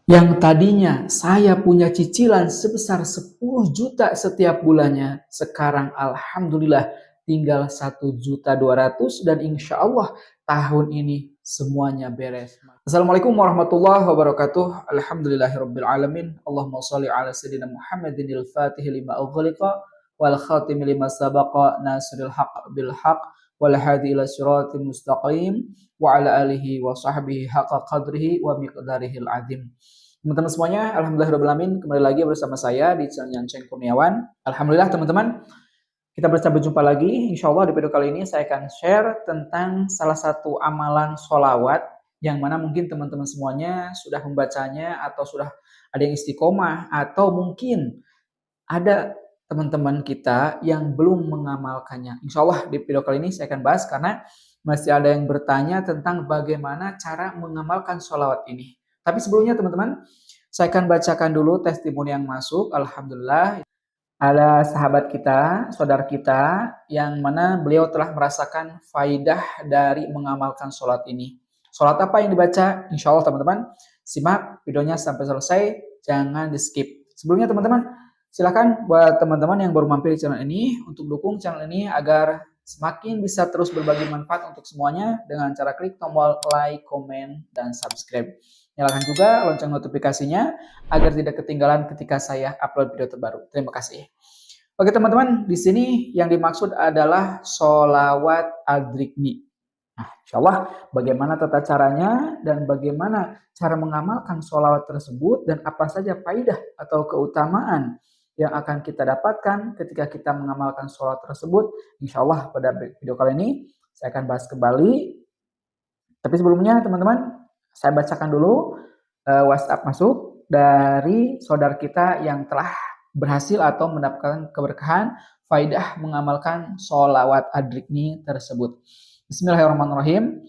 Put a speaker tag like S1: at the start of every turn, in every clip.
S1: Yang tadinya saya punya cicilan sebesar 10 juta setiap bulannya, sekarang alhamdulillah tinggal 1.200.000 dan insya Allah tahun ini semuanya beres. Assalamualaikum warahmatullahi wabarakatuh. Alhamdulillahirabbil alamin. Allahumma shalli ala sayyidina Muhammadin al-Fatih lima ughliqa wal khatim lima sabaqa nasril haqq bil haqq wal hadi ila siratal mustaqim wa ala alihi wa sahbihi haqqa qadrihi wa miqdarihil azim. Teman-teman semuanya, alhamdulillahirobbilalamin, kembali lagi bersama saya di channel Ceng Kurniawan. Alhamdulillah teman-teman, kita berjumpa lagi. Insya Allah di video kali ini saya akan share tentang salah satu amalan sholawat yang mana mungkin teman-teman semuanya sudah membacanya atau sudah ada yang istiqomah atau mungkin ada teman-teman kita yang belum mengamalkannya. Insya Allah di video kali ini saya akan bahas karena masih ada yang bertanya tentang bagaimana cara mengamalkan sholawat ini. Tapi sebelumnya teman-teman, saya akan bacakan dulu testimoni yang masuk. Alhamdulillah, ada sahabat kita, saudara kita, yang mana beliau telah merasakan faidah dari mengamalkan sholat ini. Sholat apa yang dibaca? Insya Allah teman-teman, simak videonya sampai selesai, jangan di skip. Sebelumnya teman-teman, silakan buat teman-teman yang baru mampir di channel ini, untuk dukung channel ini agar semakin bisa terus berbagi manfaat untuk semuanya dengan cara klik tombol like, komen, dan subscribe. Nyalakan juga lonceng notifikasinya agar tidak ketinggalan ketika saya upload video terbaru. Terima kasih. Oke teman-teman, di sini yang dimaksud adalah sholawat adrikni. Nah, insya Allah bagaimana tata caranya dan bagaimana cara mengamalkan sholawat tersebut dan apa saja faidah atau keutamaan yang akan kita dapatkan ketika kita mengamalkan sholawat tersebut. Insya Allah pada video kali ini saya akan bahas kembali. Tapi sebelumnya teman-teman, saya bacakan dulu WhatsApp masuk dari saudara kita yang telah berhasil atau mendapatkan keberkahan faidah mengamalkan sholawat adrikni tersebut. Bismillahirrahmanirrahim.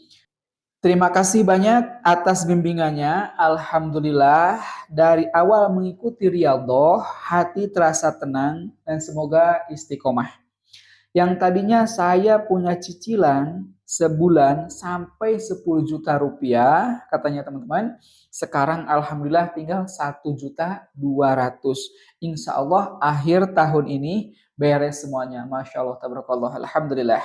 S1: Terima kasih banyak atas bimbingannya. Alhamdulillah, dari awal mengikuti riyadhah, hati terasa tenang dan semoga istiqomah. Yang tadinya saya punya cicilan sebulan sampai 10 juta rupiah, katanya teman-teman, sekarang alhamdulillah tinggal 1.200.000. Insya Allah akhir tahun ini beres semuanya. Masya Allah, tabarakallah, alhamdulillah.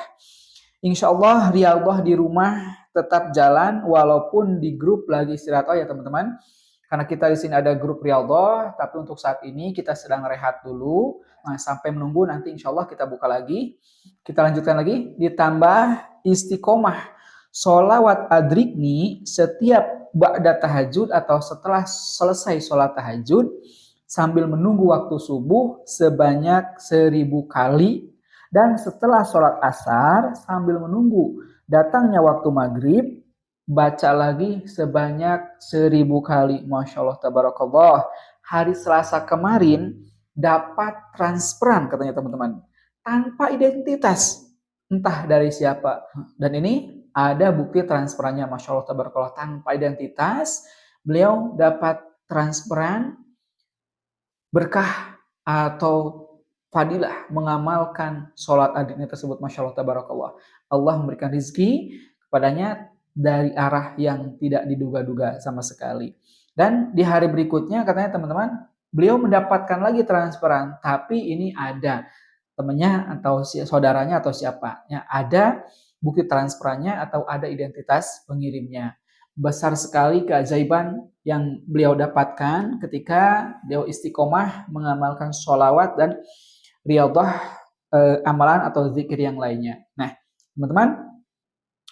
S1: Insya Allah riyadhah di rumah tetap jalan walaupun di grup lagi istirahat ya teman-teman. Karena kita di sini ada grup riyadhah, tapi untuk saat ini kita sedang rehat dulu. Nah, sampai menunggu nanti insya Allah kita buka lagi. Kita lanjutkan lagi. Ditambah istiqomah sholawat adrikni setiap ba'da tahajud atau setelah selesai sholat tahajud sambil menunggu waktu subuh sebanyak 1.000 kali. Dan setelah sholat asar sambil menunggu datangnya waktu maghrib, baca lagi sebanyak 1.000 kali. Masya Allah, tabarakallah. Hari Selasa kemarin dapat transferan katanya teman-teman. Tanpa identitas. Entah dari siapa. Dan ini ada bukti transferannya. Masya Allah, tabarakallah. Tanpa identitas, beliau dapat transferan berkah atau fadilah mengamalkan sholat adiknya tersebut. Masya Allah, tabarakallah. Allah memberikan rezeki kepadanya dari arah yang tidak diduga-duga sama sekali. Dan di hari berikutnya katanya teman-teman, beliau mendapatkan lagi transferan, tapi ini ada temannya atau saudaranya atau siapanya, ada bukti transferannya atau ada identitas pengirimnya. Besar sekali keajaiban yang beliau dapatkan ketika beliau istiqomah mengamalkan sholawat dan riyadhah amalan atau zikir yang lainnya. Nah, teman-teman,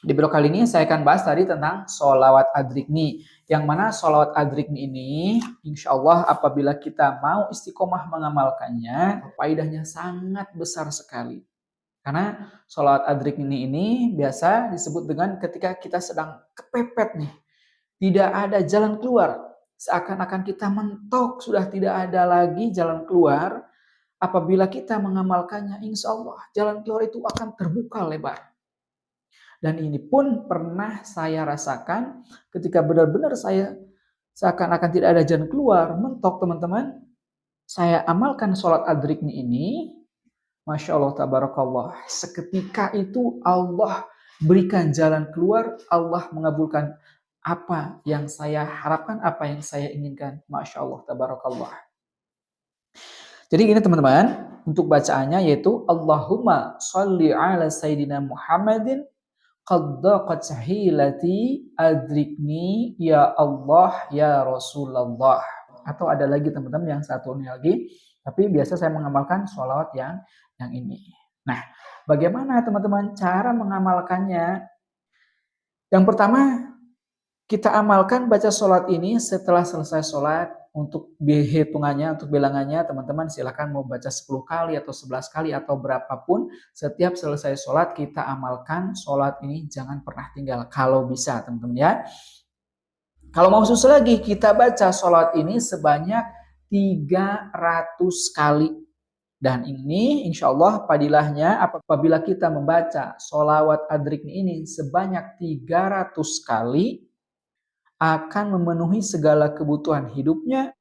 S1: di video kali ini saya akan bahas tadi tentang sholawat adrikni. Yang mana sholawat adrikni ini, insya Allah apabila kita mau istiqomah mengamalkannya, faedahnya sangat besar sekali. Karena sholawat adrikni ini biasa disebut dengan ketika kita sedang kepepet nih, tidak ada jalan keluar. Seakan-akan kita mentok, sudah tidak ada lagi jalan keluar. Apabila kita mengamalkannya, insya Allah jalan keluar itu akan terbuka lebar. Dan ini pun pernah saya rasakan ketika benar-benar saya seakan-akan tidak ada jalan keluar, mentok teman-teman. Saya amalkan sholat adrikni ini, Masya Allah, tabarakallah. Seketika itu Allah berikan jalan keluar, Allah mengabulkan apa yang saya harapkan, apa yang saya inginkan. Masya Allah, tabarakallah. Jadi gini teman-teman, untuk bacaannya yaitu Allahumma sholli ala Sayyidina Muhammadin qad daqat sahilati adrikni ya Allah ya Rasulullah. Atau ada lagi teman-teman yang satu ini lagi, tapi biasa saya mengamalkan sholawat yang ini. Nah, bagaimana teman-teman cara mengamalkannya? Yang pertama, kita amalkan baca sholat ini setelah selesai sholat. Untuk hitungannya, untuk bilangannya, teman-teman silakan mau baca 10 kali atau 11 kali atau berapapun. Setiap selesai sholat kita amalkan sholat ini, jangan pernah tinggal kalau bisa teman-teman ya. Kalau mau susul lagi, kita baca sholat ini sebanyak 300 kali. Dan ini insya Allah padilahnya apabila kita membaca sholawat adrikni ini sebanyak 300 kali, akan memenuhi segala kebutuhan hidupnya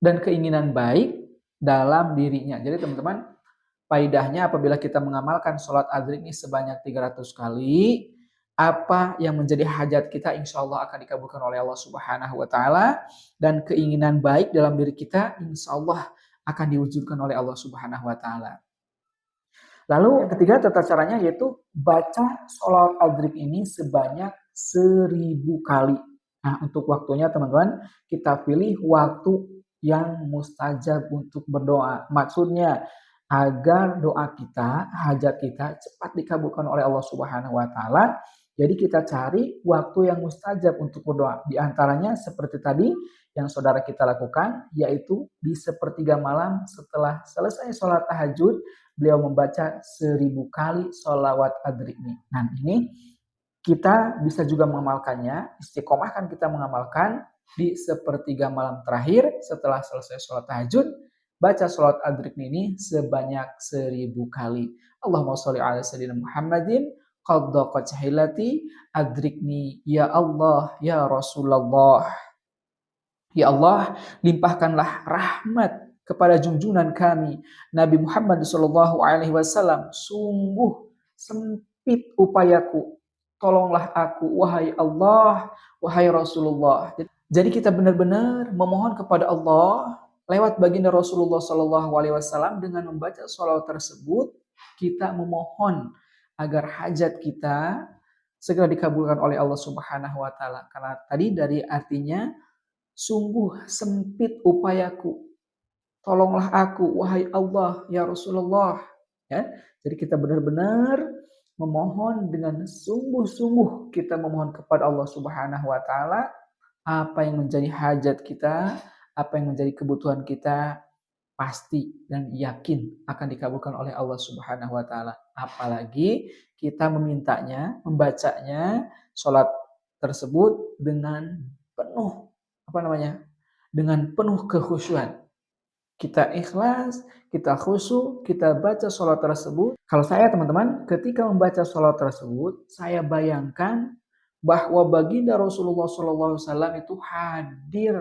S1: dan keinginan baik dalam dirinya. Jadi teman-teman, faidahnya apabila kita mengamalkan sholat adrik ini sebanyak 300 kali, apa yang menjadi hajat kita insya Allah akan dikabulkan oleh Allah Subhanahu wa Ta'ala, dan keinginan baik dalam diri kita insya Allah akan diwujudkan oleh Allah Subhanahu wa Ta'ala. Lalu yang ketiga tata caranya yaitu baca sholat adrik ini sebanyak 1000 kali. Nah, untuk waktunya teman-teman, kita pilih waktu yang mustajab untuk berdoa. Maksudnya, agar doa kita, hajat kita cepat dikabulkan oleh Allah Subhanahu wa Ta'ala. Jadi kita cari waktu yang mustajab untuk berdoa. Di antaranya seperti tadi yang saudara kita lakukan, yaitu di sepertiga malam setelah selesai sholat tahajud, beliau membaca 1000 kali sholawat adrikni. Nah, ini kita bisa juga mengamalkannya, istiqomah kan kita mengamalkan di sepertiga malam terakhir setelah selesai sholat tahajud, baca sholat adrikni ini sebanyak 1000 kali. Allahumma sholli ala sayyidina Muhammadin qad daqat sahilati adrikni ya Allah ya Rasulullah. Ya Allah, limpahkanlah rahmat kepada junjungan kami Nabi Muhammad SAW. Sungguh sempit upayaku, tolonglah aku, wahai Allah, wahai Rasulullah. Jadi kita benar-benar memohon kepada Allah lewat baginda Rasulullah SAW dengan membaca sholawat tersebut. Kita memohon agar hajat kita segera dikabulkan oleh Allah Subhanahu wa Ta'ala. Karena tadi dari artinya, sungguh sempit upayaku, tolonglah aku, wahai Allah, ya Rasulullah. Ya, jadi kita benar-benar memohon dengan sungguh-sungguh, kita memohon kepada Allah Subhanahu wa Ta'ala apa yang menjadi hajat kita, apa yang menjadi kebutuhan kita, pasti dan yakin akan dikabulkan oleh Allah Subhanahu wa Ta'ala. Apalagi kita memintanya, membacanya sholat tersebut dengan penuh dengan penuh kekhusyuan. Kita ikhlas, kita khusyuk, kita baca sholat tersebut. Kalau saya teman-teman, ketika membaca sholat tersebut, saya bayangkan bahwa baginda Rasulullah SAW itu hadir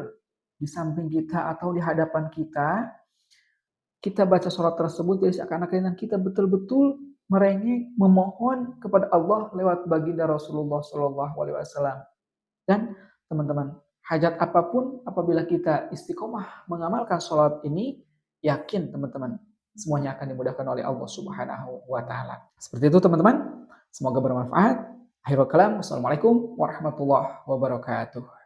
S1: di samping kita atau di hadapan kita. Kita baca sholat tersebut, jadi seakan-akan kita betul-betul merengek, memohon kepada Allah lewat baginda Rasulullah SAW. Dan teman-teman, hajat apapun apabila kita istiqomah mengamalkan sholat ini, yakin teman-teman, semuanya akan dimudahkan oleh Allah Subhanahu wa Ta'ala. Seperti itu teman-teman, semoga bermanfaat. Akhirul kalam, wassalamualaikum warahmatullahi wabarakatuh.